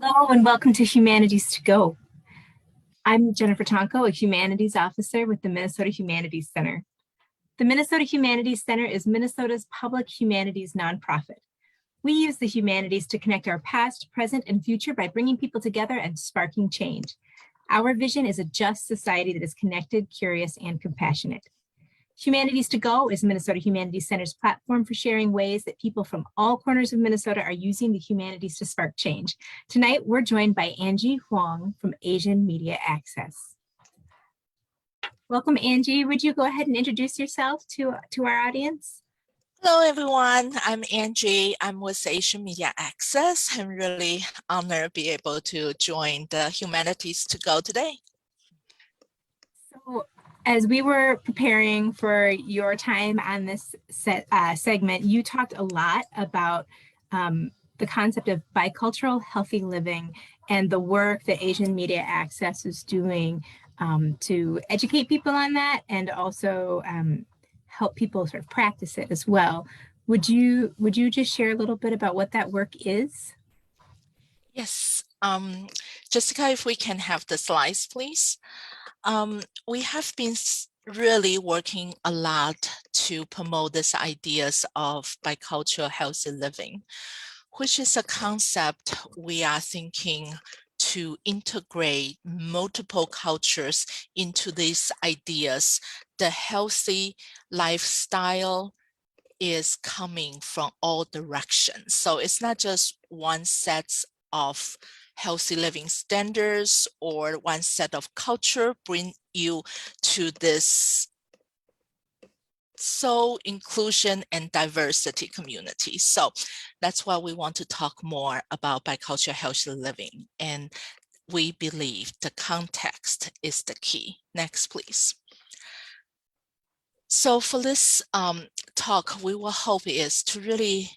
Hello and welcome to Humanities to Go. I'm Jennifer Tonko, a Humanities Officer with the Minnesota Humanities Center. The Minnesota Humanities Center is Minnesota's public humanities nonprofit. We use the humanities to connect our past, present, and future by bringing people together and sparking change. Our vision is a just society that is connected, curious, and compassionate. Humanities to Go is Minnesota Humanities Center's platform for sharing ways that people from all corners of Minnesota are using the humanities to spark change. Tonight, we're joined by Ange Hwang from Asian Media Access. Welcome, Angie. Would you go ahead and introduce yourself to our audience? Hello, everyone. I'm Angie. I'm with Asian Media Access. I'm really honored to be able to join the Humanities to Go today. So, as we were preparing for your time on this segment, you talked a lot about the concept of bicultural healthy living and the work that Asian Media Access is doing to educate people on that and also help people sort of practice it as well. Would you just share a little bit about what that work is? Yes. Jessica, if we can have the slides, please. We have been really working a lot to promote these ideas of bicultural healthy living, which is a concept we are thinking to integrate multiple cultures into these ideas. The healthy lifestyle is coming from all directions. So it's not just one set of healthy living standards or one set of culture bring you to this inclusion and diversity community. So that's why we want to talk more about bicultural healthy living. And we believe the context is the key. Next, please. So for this talk, we will hope is to really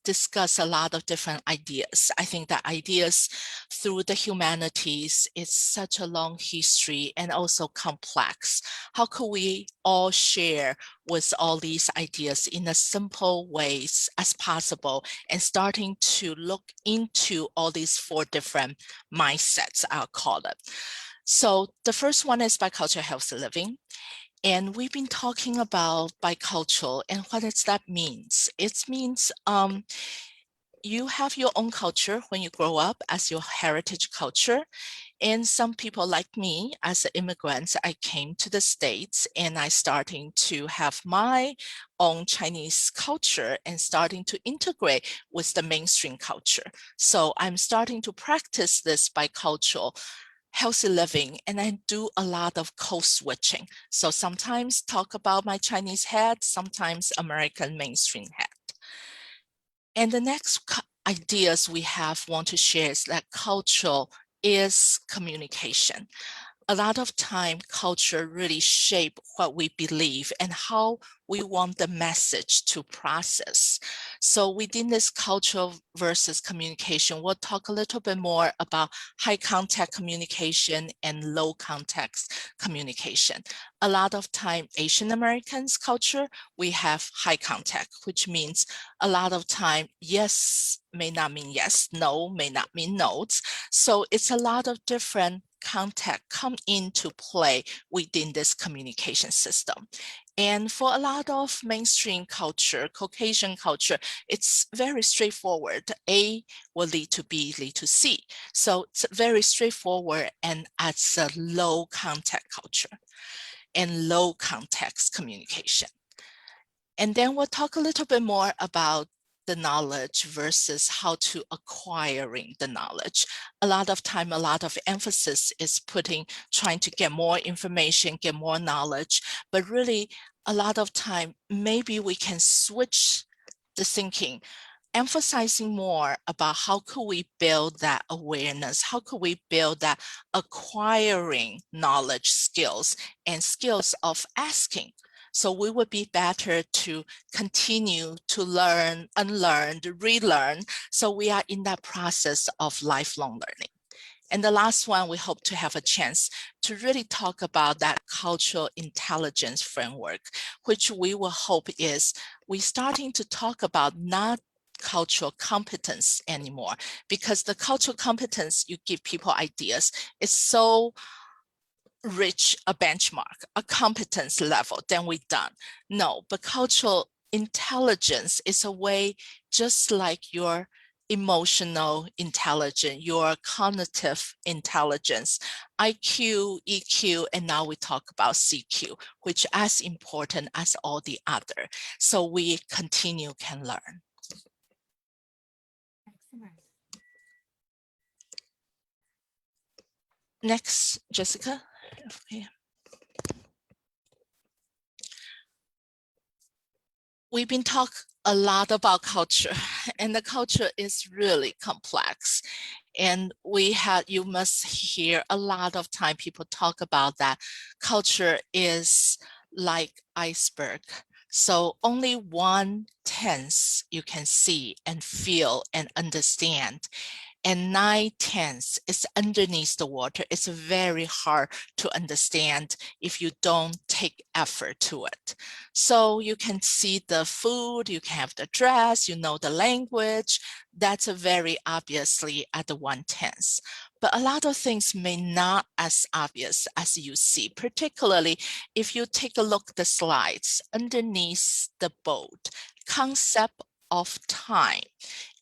discuss a lot of different ideas. I think the ideas through the humanities is such a long history and also complex. How could we all share with all these ideas in as simple ways as possible and starting to look into all these four different mindsets, I'll call it. So the first one is bicultural healthy living. And we've been talking about bicultural and what does that mean? It means you have your own culture when you grow up as your heritage culture. And some people like me, as an immigrant, I came to the States and I starting to have my own Chinese culture and starting to integrate with the mainstream culture. So I'm starting to practice this bicultural healthy living, and I do a lot of code switching. So sometimes talk about my Chinese hat, sometimes American mainstream hat. And the next ideas we want to share is that culture is communication. A lot of time, culture really shape what we believe and how we want the message to process. So within this culture versus communication, we'll talk a little bit more about high contact communication and low context communication. A lot of time, Asian Americans culture, we have high contact, which means a lot of time, yes may not mean yes, no may not mean no. So it's a lot of different contact come into play within this communication system. And for a lot of mainstream culture, Caucasian culture, it's very straightforward. A will lead to B, lead to C. So it's very straightforward and it's a low contact culture and low context communication. And then we'll talk a little bit more about the knowledge versus how to acquiring the knowledge. A lot of time, a lot of emphasis is trying to get more information, get more knowledge, but really a lot of time, maybe we can switch the thinking, emphasizing more about how could we build that awareness, how could we build that acquiring knowledge skills and skills of asking. So we would be better to continue to learn, unlearn, relearn. So we are in that process of lifelong learning. And the last one, we hope to have a chance to really talk about that cultural intelligence framework, which we will hope is we starting to talk about not cultural competence anymore, because the cultural competence you give people ideas is so rich a benchmark, a competence level, then we're done. No, but cultural intelligence is a way, just like your emotional intelligence, your cognitive intelligence, IQ, EQ, and now we talk about CQ, which as important as all the other. So we continue can learn. Excellent. Next, Jessica. Okay. We've been talking a lot about culture, and the culture is really complex. And you must hear a lot of time people talk about that culture is like iceberg. So only 1/10 you can see and feel and understand, and 9/10 is underneath the water. It's very hard to understand if you don't take effort to it. So you can see the food, you can have the dress, you know the language. That's very obviously at the 1/10. But a lot of things may not as obvious as you see, particularly if you take a look at the slides underneath the boat, concept of time.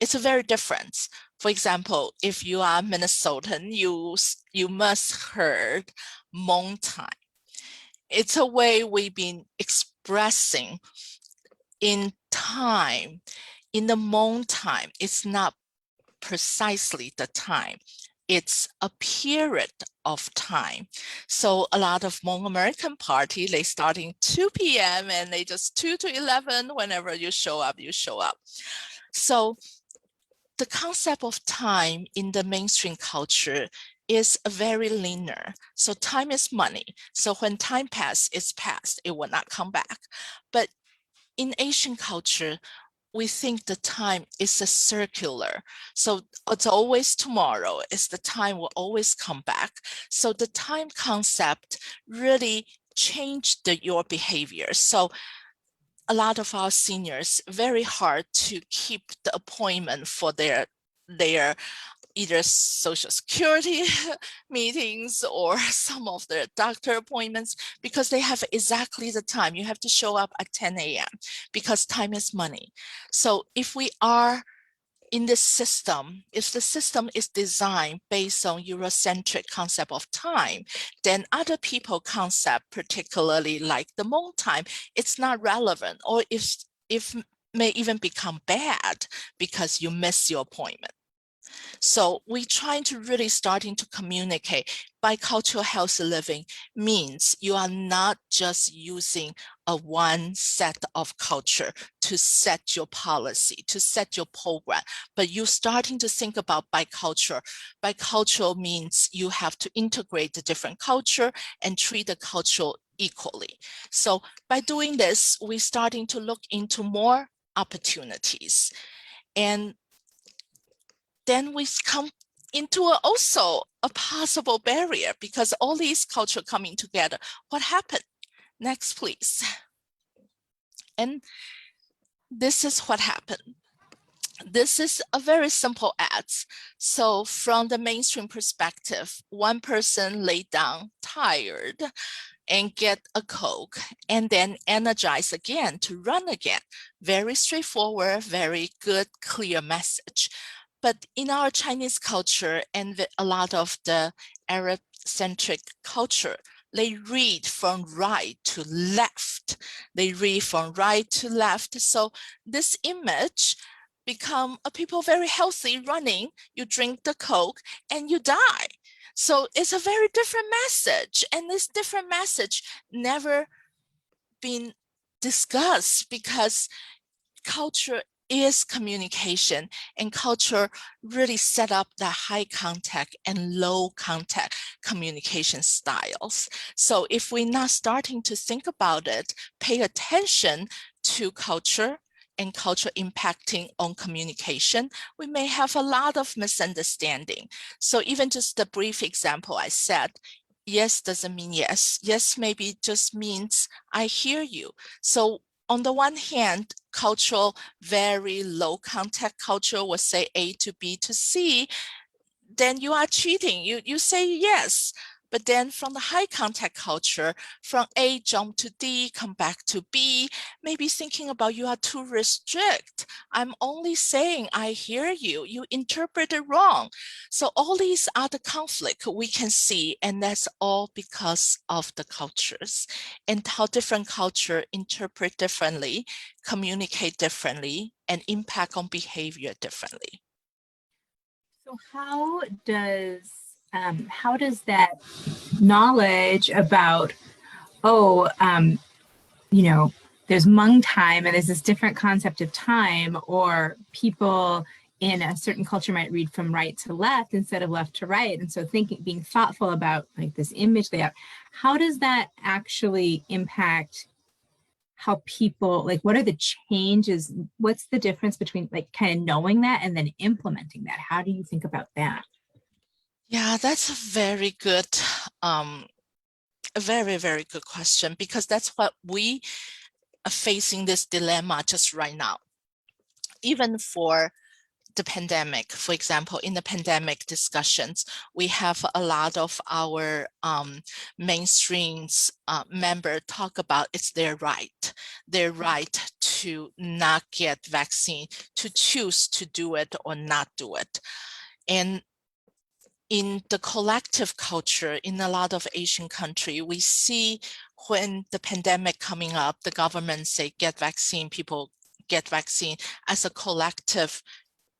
It's very different. For example, if you are Minnesotan, you must heard Hmong time. It's a way we've been expressing in time. In the Hmong time, it's not precisely the time. It's a period of time. So a lot of Hmong American party, they starting 2 p.m. and they just 2 to 11, whenever you show up, you show up. So the concept of time in the mainstream culture is very linear. So time is money. So when time passes, it's past. It will not come back. But in Asian culture, we think the time is a circular. So it's always tomorrow. It's the time will always come back. So the time concept really changed your behavior. So a lot of our seniors, very hard to keep the appointment for their either social security meetings or some of their doctor appointments, because they have exactly the time. You have to show up at 10 a.m. because time is money. So if we are in this system, if the system is designed based on Eurocentric concept of time, then other people concept, particularly like the Hmong time, it's not relevant, or if may even become bad because you miss your appointment. So we're trying to really starting to communicate bicultural healthy living means you are not just using a one set of culture to set your policy, to set your program, but you're starting to think about bicultural. Bicultural means you have to integrate the different culture and treat the culture equally. So by doing this, we're starting to look into more opportunities. And then we come into also a possible barrier, because all these cultures coming together. What happened? Next, please. And this is what happened. This is a very simple ad. So from the mainstream perspective, one person lay down tired and get a Coke and then energize again to run again. Very straightforward, very good, clear message. But in our Chinese culture and a lot of the Arab-centric culture, they read from right to left. They read from right to left. So this image become a people very healthy running, you drink the Coke and you die. So it's a very different message. And this different message never been discussed, because culture is communication, and culture really set up the high contact and low contact communication styles. So if we're not starting to think about it, pay attention to culture and culture impacting on communication, we may have a lot of misunderstanding. So even just the brief example I said, yes doesn't mean yes. Yes maybe just means I hear you. So on the one hand, cultural, very low contact culture will say A to B to C, then you are cheating. You say yes. But then from the high contact culture, from A jump to D, come back to B, maybe thinking about you are too restrict. I'm only saying I hear you. You interpret it wrong. So all these are the conflict we can see, and that's all because of the cultures and how different culture interpret differently, communicate differently, and impact on behavior differently. So how does that knowledge about, oh, you know, there's Hmong time and there's this different concept of time, or people in a certain culture might read from right to left instead of left to right. And so thinking, being thoughtful about like this image layout, how does that actually impact how people, like, what are the changes? What's the difference between like kind of knowing that and then implementing that? How do you think about that? Yeah, that's a very good, a very, very good question, because that's what we are facing this dilemma just right now. Even for the pandemic, for example, in the pandemic discussions, we have a lot of our mainstreams member talk about it's their right to not get vaccine, to choose to do it or not do it. And in the collective culture in a lot of Asian country, we see when the pandemic coming up, the government say get vaccine, people get vaccine. As a collective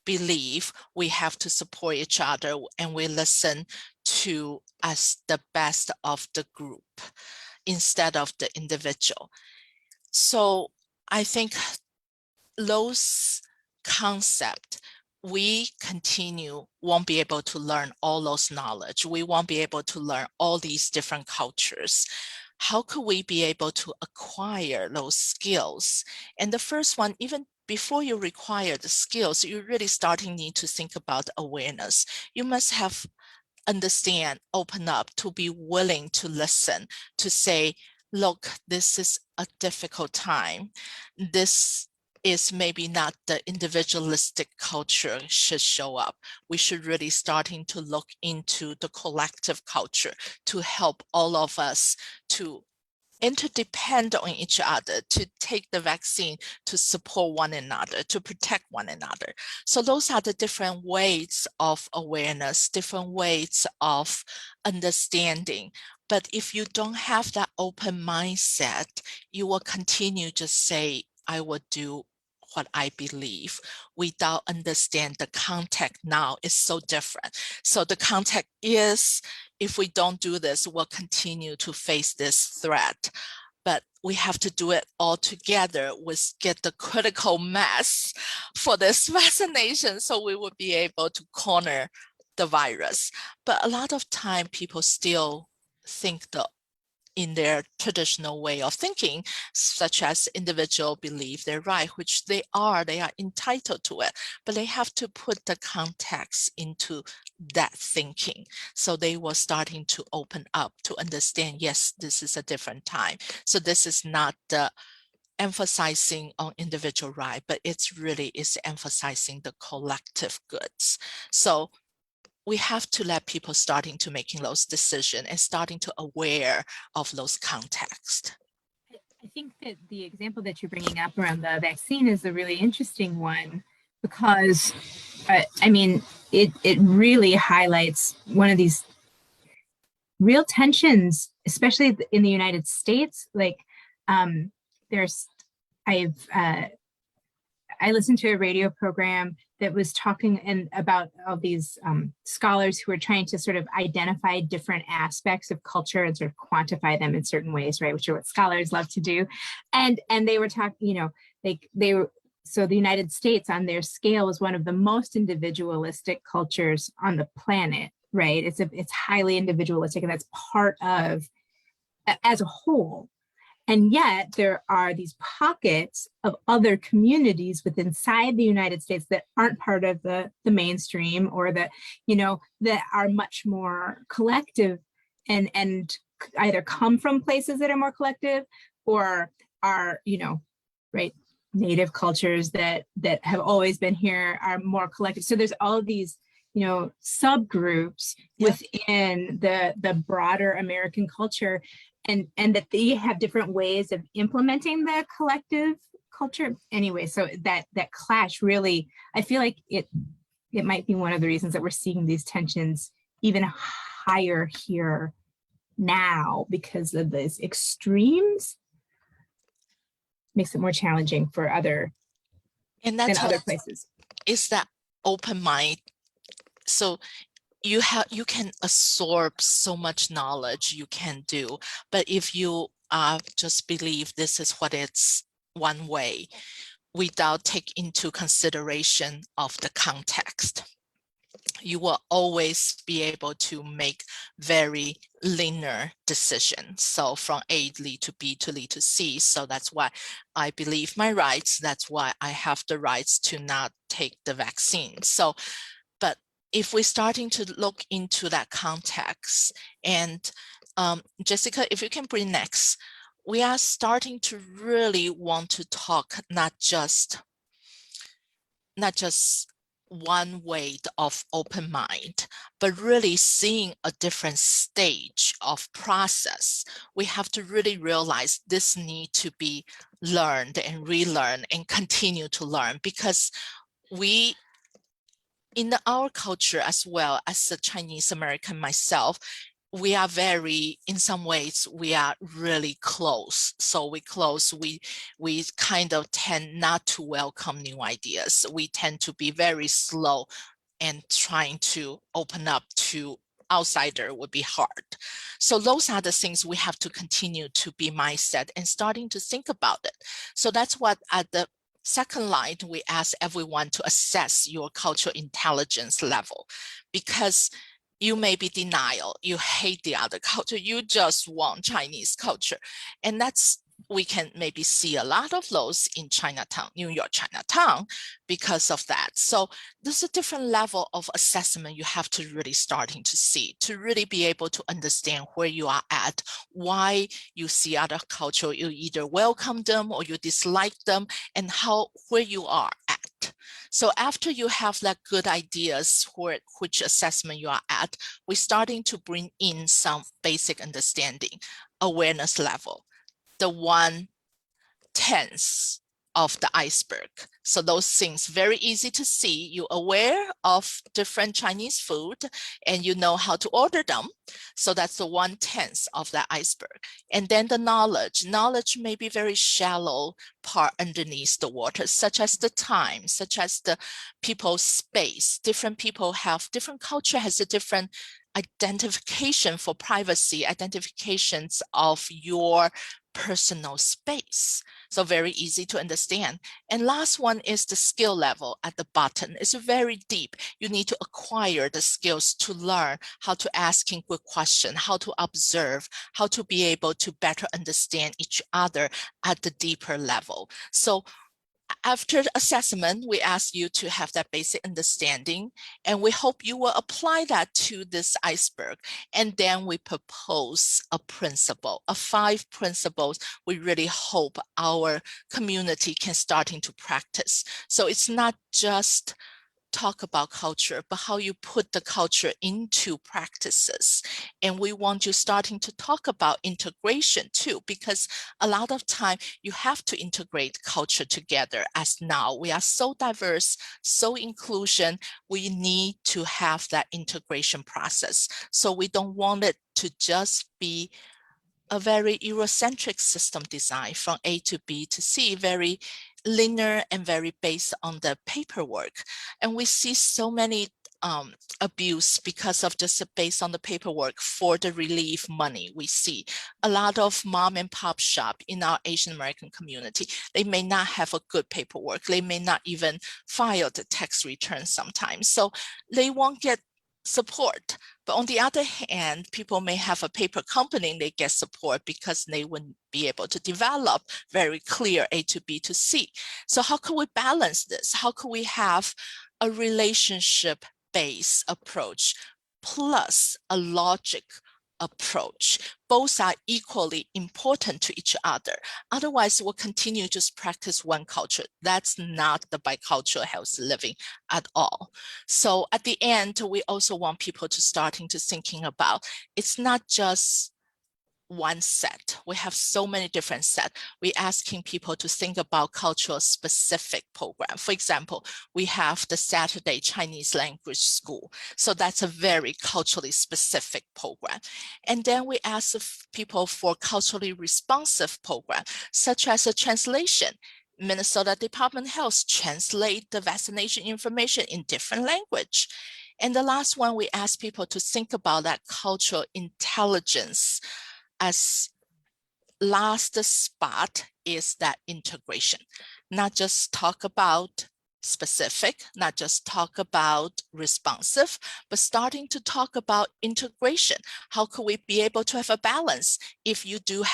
belief, we have to support each other and we listen to as the best of the group instead of the individual. So I think those concepts, we won't be able to learn all those knowledge. We won't be able to learn all these different cultures. How could we be able to acquire those skills? And the first one, even before you require the skills, you really starting need to think about awareness. You must have understand, open up, to be willing to listen, to say, look, this is a difficult time. This is maybe not the individualistic culture should show up. We should really starting to look into the collective culture to help all of us to interdepend on each other, to take the vaccine, to support one another, to protect one another. So those are the different ways of awareness, different ways of understanding. But if you don't have that open mindset, you will continue to say, I will do what I believe without understand the context now is so different. So the context is, if we don't do this, we'll continue to face this threat. But we have to do it all together with get the critical mass for this vaccination so we will be able to corner the virus. But a lot of time people still think in their traditional way of thinking, such as individual believe they're right, which they are entitled to it, but they have to put the context into that thinking. So they were starting to open up to understand, yes, this is a different time. So this is not the emphasizing on individual right, but it's really is emphasizing the collective goods. So we have to let people starting to making those decisions and starting to aware of those contexts. I think that the example that you're bringing up around the vaccine is a really interesting one because, I mean, it really highlights one of these real tensions, especially in the United States. Like, there's, I've I listened to a radio program that was talking about all these scholars who are trying to sort of identify different aspects of culture and sort of quantify them in certain ways, right? Which are what scholars love to do. And they were talking, you know, like they were, so the United States on their scale is one of the most individualistic cultures on the planet, right? It's highly individualistic, and that's part of, as a whole. And yet there are these pockets of other communities within inside the United States that aren't part of the mainstream, or that, you know, that are much more collective and either come from places that are more collective or are, you know, right? Native cultures that have always been here are more collective. So there's all of these, subgroups within the broader American culture, and that they have different ways of implementing the collective culture. Anyway, so that clash really, I feel like it might be one of the reasons that we're seeing these tensions even higher here now, because of these extremes. Makes it more challenging for other places. Is that open mind. So you can absorb so much knowledge you can do, but if you just believe this is what it's one way without taking into consideration of the context, you will always be able to make very linear decisions. So from A lead to B to lead to C. So that's why I believe my rights. That's why I have the rights to not take the vaccine. So, but if we're starting to look into that context, and Jessica, if you can bring next, we are starting to really want to talk not just one way of open mind, but really seeing a different stage of process. We have to really realize this need to be learned and relearned and continue to learn, because we, in our culture as well, as a Chinese American myself, we are very, in some ways, we are really close. So we kind of tend not to welcome new ideas. We tend to be very slow, and trying to open up to outsider would be hard. So those are the things we have to continue to be mindset and starting to think about it. So that's what at the second line, we ask everyone to assess your cultural intelligence level, because you may be denial, you hate the other culture, you just want Chinese culture. And we can maybe see a lot of those in Chinatown, New York, Chinatown, because of that. So there's a different level of assessment you have to really starting to see, to really be able to understand where you are at, why you see other culture, you either welcome them or you dislike them, and where you are at. So after you have that good ideas for which assessment you are at, we're starting to bring in some basic understanding, awareness level, the 1/10 of the iceberg. So those things very easy to see. You're aware of different Chinese food and you know how to order them. So that's the 1/10 of that iceberg. And then the knowledge may be very shallow part underneath the water, such as the time, such as the people's space. Different people have different culture, has a different identification for privacy, identifications of your personal space. So very easy to understand. And last one is the skill level at the bottom. It's very deep. You need to acquire the skills to learn how to ask good questions, how to observe, how to be able to better understand each other at the deeper level. So after the assessment, we ask you to have that basic understanding, and we hope you will apply that to this iceberg. And then we propose a principle, 5 principles we really hope our community can starting to practice. So it's not just talk about culture, but how you put the culture into practices. And we want you starting to talk about integration too, because a lot of time you have to integrate culture together. As now we are so diverse, so inclusion, we need to have that integration process. So we don't want it to just be a very Eurocentric system design from A to B to C, very linear and very based on the paperwork. And we see so many abuse because of just based on the paperwork for the relief money. We see a lot of mom and pop shop in our Asian American community. They may not have a good paperwork. They may not even file the tax return sometimes. So they won't get support. But on the other hand, people may have a paper company and they get support because they wouldn't be able to develop very clear A to B to C. So how can we balance this? How can we have a relationship-based approach plus a logic approach. Both are equally important to each other. Otherwise, we'll continue to just practice one culture. That's not the bicultural healthy living at all. So at the end, we also want people to starting to thinking about, it's not just one set. We have so many different sets. We're asking people to think about cultural specific program. For example, we have the Saturday Chinese language school. So that's a very culturally specific program. And then we ask people for culturally responsive program, such as a translation. Minnesota Department of Health translate the vaccination information in different language. And the last one, we ask people to think about that cultural intelligence as last spot is that integration, not just talk about specific, not just talk about responsive, but starting to talk about integration. How could we be able to have a balance? If you do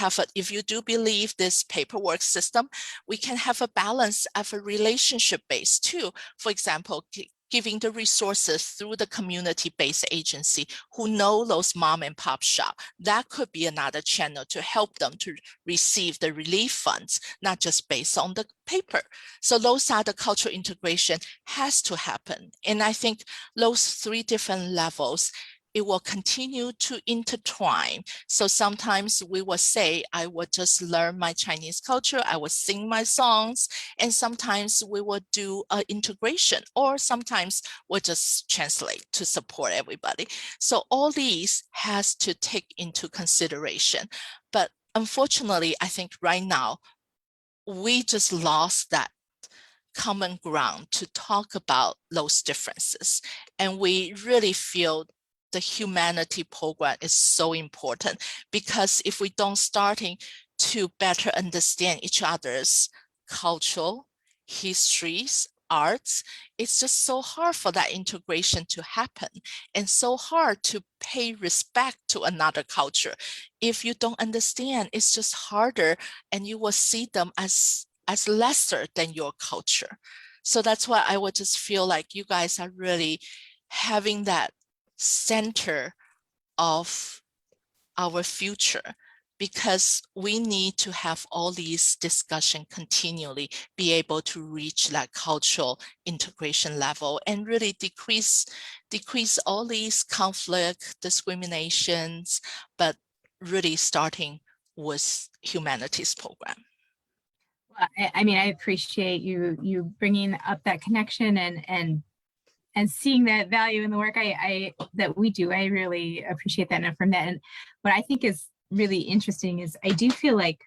believe this paperwork system, we can have a balance of a relationship base too. For example, giving the resources through the community-based agency who know those mom and pop shop. That could be another channel to help them to receive the relief funds, not just based on the paper. So those are the cultural integration has to happen. And I think those three different levels, it will continue to intertwine. So sometimes we will say, I will just learn my Chinese culture, I will sing my songs, and sometimes we will do an integration, or sometimes we'll just translate to support everybody. So all these has to take into consideration. But unfortunately, I think right now, we just lost that common ground to talk about those differences. And we really feel the humanity program is so important, because if we don't starting to better understand each other's cultural histories, arts, it's just so hard for that integration to happen, and so hard to pay respect to another culture. If you don't understand, it's just harder, and you will see them as lesser than your culture. So that's why I would just feel like you guys are really having that center of our future, because we need to have all these discussions continually, be able to reach that cultural integration level and really decrease all these conflict, discriminations, but really starting with humanities program. I mean, I appreciate you bringing up that connection and seeing that value in the work I that we do. I really appreciate that and affirm that. And what I think is really interesting is I do feel like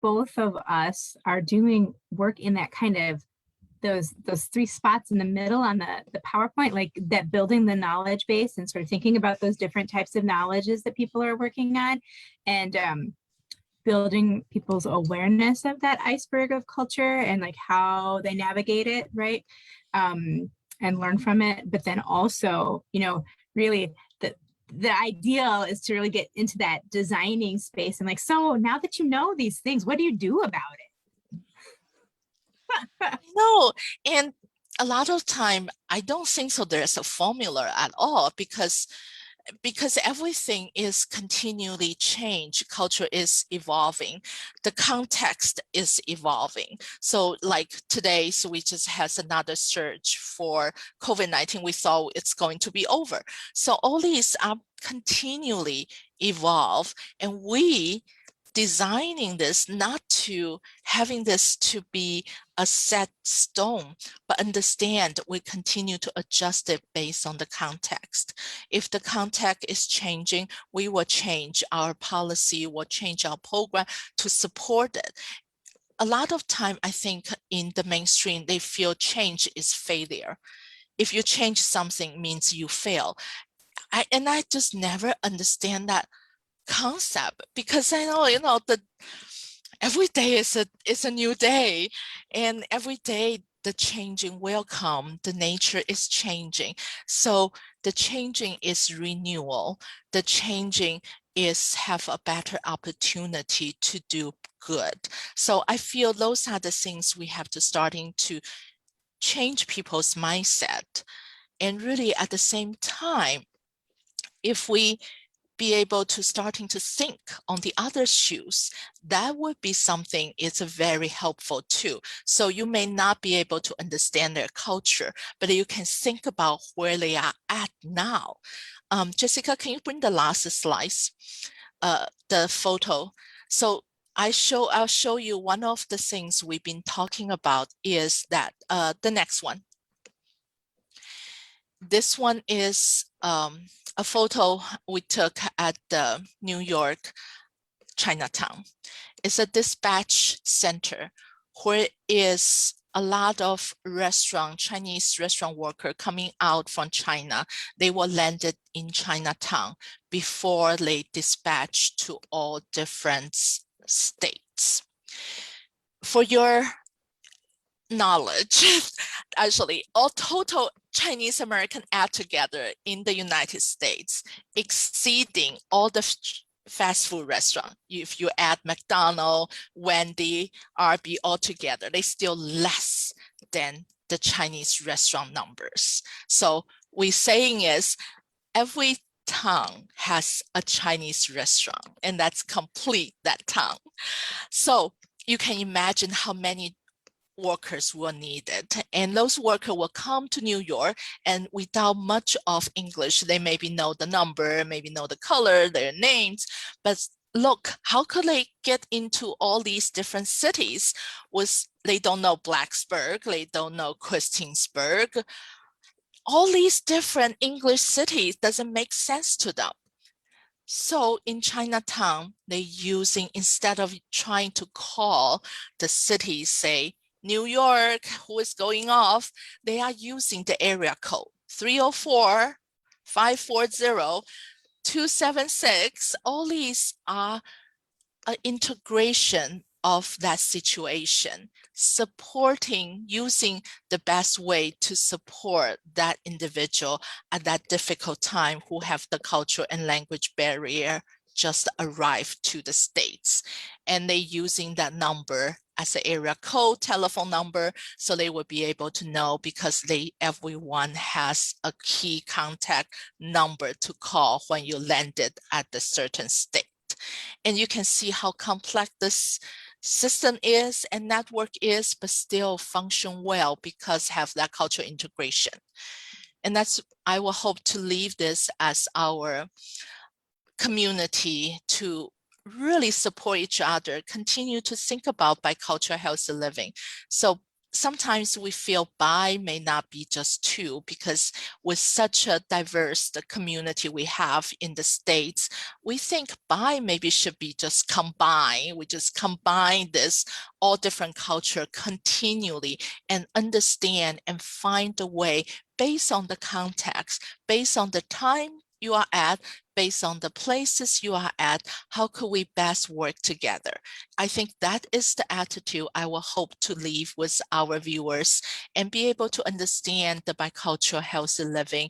both of us are doing work in that kind of those three spots in the middle on the PowerPoint, like that, building the knowledge base and sort of thinking about those different types of knowledges that people are working on, and building people's awareness of that iceberg of culture and like how they navigate it, right? And learn from it. But then also, really the ideal is to really get into that designing space and like, so now that you know these things, what do you do about it? No, and a lot of time, I don't think so there's a formula at all, because everything is continually changed. Culture is evolving. The context is evolving. So like today, so we just has another surge for COVID-19. We thought it's going to be over. So all these are continually evolve, and we designing this, not to having this to be a set stone, but understand we continue to adjust it based on the context. If the context is changing, we will change our policy, will change our program to support it. A lot of time, I think in the mainstream, they feel change is failure. If you change something, means you fail. I just never understand that concept, because I know that every day is a new day, and every day the changing will come. The nature is changing, so the changing is renewal. The changing is have a better opportunity to do good. So I feel those are the things we have to starting to change people's mindset, and really at the same time, if we be able to starting to think on the other shoes, that would be something it's very helpful too. So you may not be able to understand their culture, but you can think about where they are at now. Jessica, can you bring the last slice, the photo? So I'll show you one of the things we've been talking about is that the next one. This one is a photo we took at the New York Chinatown. It's a dispatch center where is a lot of Chinese restaurant worker coming out from China. They were landed in Chinatown before they dispatched to all different states. For your knowledge, actually, all total Chinese American add together in the United States, exceeding all the fast food restaurant. If you add McDonald's, Wendy, RB all together, they still less than the Chinese restaurant numbers. So we're saying is every town has a Chinese restaurant, and that's complete that town. So you can imagine how many workers were needed, and those workers will come to New York, and without much of English, they maybe know the number, maybe know the color, their names, but look, how could they get into all these different cities they don't know Blacksburg, they don't know Christiansburg, all these different English cities doesn't make sense to them. So in Chinatown, they're using, instead of trying to call the city, say, New York, who is going off, they are using the area code 304, 540, 276. All these are an integration of that situation, supporting, using the best way to support that individual at that difficult time who have the cultural and language barrier just arrived to the States. And they using that number as an area code telephone number, so they will be able to know, because everyone has a key contact number to call when you landed at the certain state. And you can see how complex this system is and network is, but still function well because have that cultural integration. And that's, I will hope to leave this as our community to really support each other, continue to think about bicultural healthy living. So sometimes we feel bi may not be just two, because with such a diverse community we have in the States, we think bi maybe should be just combined. We just combine this all different culture continually and understand and find a way based on the context, based on the time you are at, based on the places you are at, how could we best work together? I think that is the attitude I will hope to leave with our viewers and be able to understand the bicultural healthy living.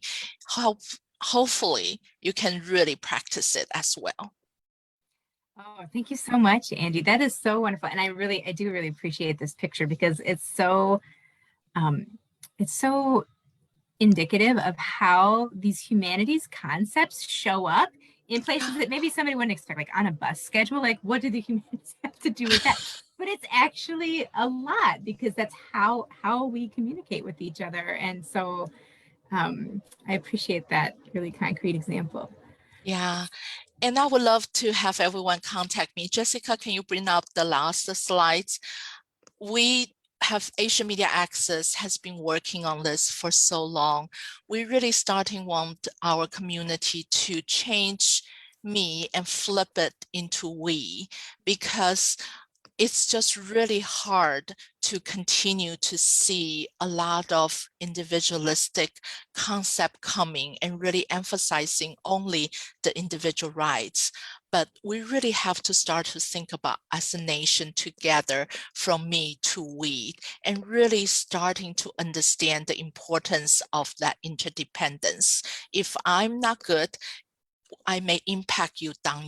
Hopefully you can really practice it as well. Oh, thank you so much, Angie. That is so wonderful. And I do really appreciate this picture because it's so indicative of how these humanities concepts show up in places that maybe somebody wouldn't expect, like on a bus schedule. Like, what do the humanities have to do with that? But it's actually a lot, because that's how we communicate with each other. And so I appreciate that really concrete example. Yeah. And I would love to have everyone contact me. Jessica, can you bring up the last slides? We have Asian Media Access has been working on this for so long. We really want our community to change me and flip it into we, because it's just really hard to continue to see a lot of individualistic concept coming and really emphasizing only the individual rights. But we really have to start to think about, as a nation together, from me to we, and really starting to understand the importance of that interdependence. If I'm not good, I may impact you down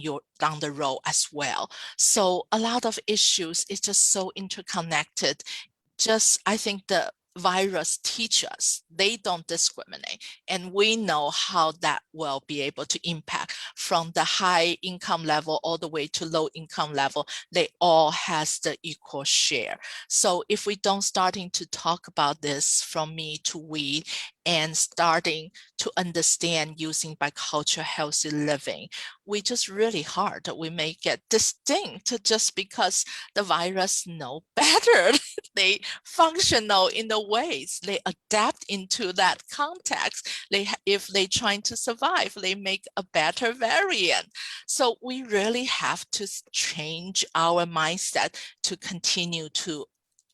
the road as well. So a lot of issues is just so interconnected. I think the virus teach us they don't discriminate, and we know how that will be able to impact from the high income level all the way to low income level, they all has the equal share. So if we don't starting to talk about this from me to we, and starting to understand using bicultural healthy living, we just really hard. We may get distinct just because the virus know better. They functional in the ways they adapt into that context. If they trying to survive, they make a better variant. So we really have to change our mindset to continue to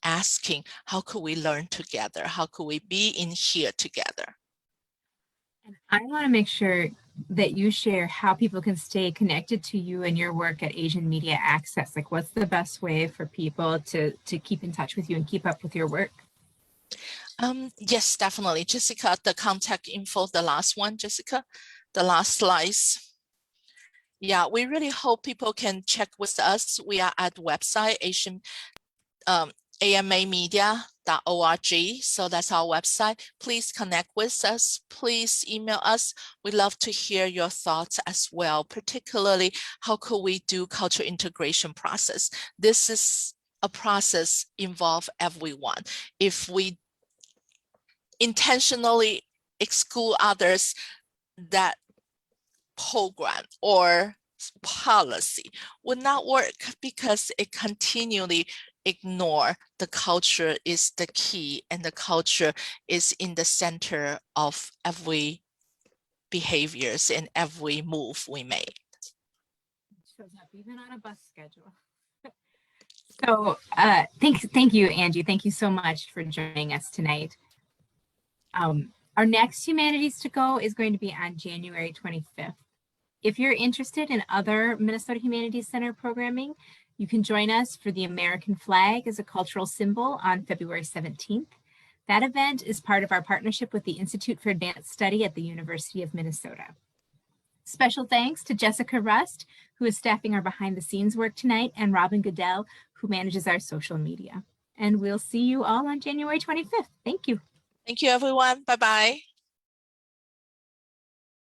asking, how could we learn together? How could we be in here together? And I want to make sure that you share how people can stay connected to you and your work at Asian Media Access. Like, what's the best way for people to keep in touch with you and keep up with your work? Yes, definitely. Jessica, the contact info, the last one, Jessica, the last slice. Yeah, we really hope people can check with us. We are at website, amamedia.org. So that's our website. Please connect with us. Please email us. We'd love to hear your thoughts as well, particularly how could we do cultural integration process? This is a process involve everyone. If we intentionally exclude others, that program or policy would not work because it continually ignore the culture is the key, and the culture is in the center of every behaviors and every move we make. It shows up even on a bus schedule. So thank you, Angie. Thank you so much for joining us tonight. Our next Humanities to Go is going to be on January 25th. If you're interested in other Minnesota Humanities Center programming, you can join us for the American flag as a cultural symbol on February 17th. That event is part of our partnership with the Institute for Advanced Study at the University of Minnesota. Special thanks to Jessica Rust, who is staffing our behind the scenes work tonight, and Robin Goodell, who manages our social media. And we'll see you all on January 25th. Thank you. Thank you, everyone. Bye-bye.